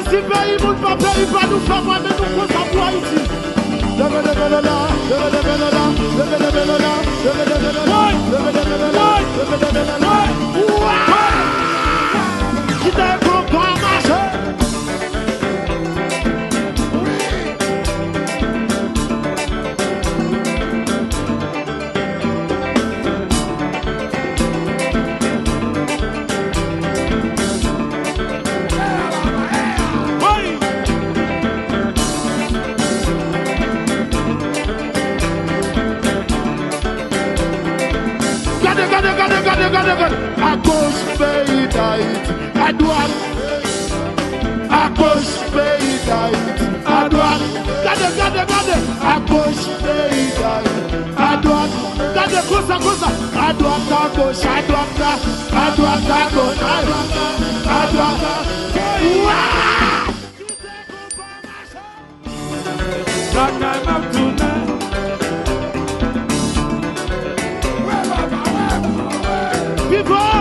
Si pays moun pa pays pa nou fè mwen nou kon sa pou Haïti. Leve de Benona, leve de Benona, leve de Benona, leve de Benona, leve de Benona, leve de Benona. Qui t'a pas marché? À gauche, pays d'Haïti, à droite, à gauche, pays d'Haïti, à droite, regardez, à gauche, pays d'Haïti, à droite, regardez, comme ça, à droite, à gauche, à droite, à droite, à gauche, à droite, People!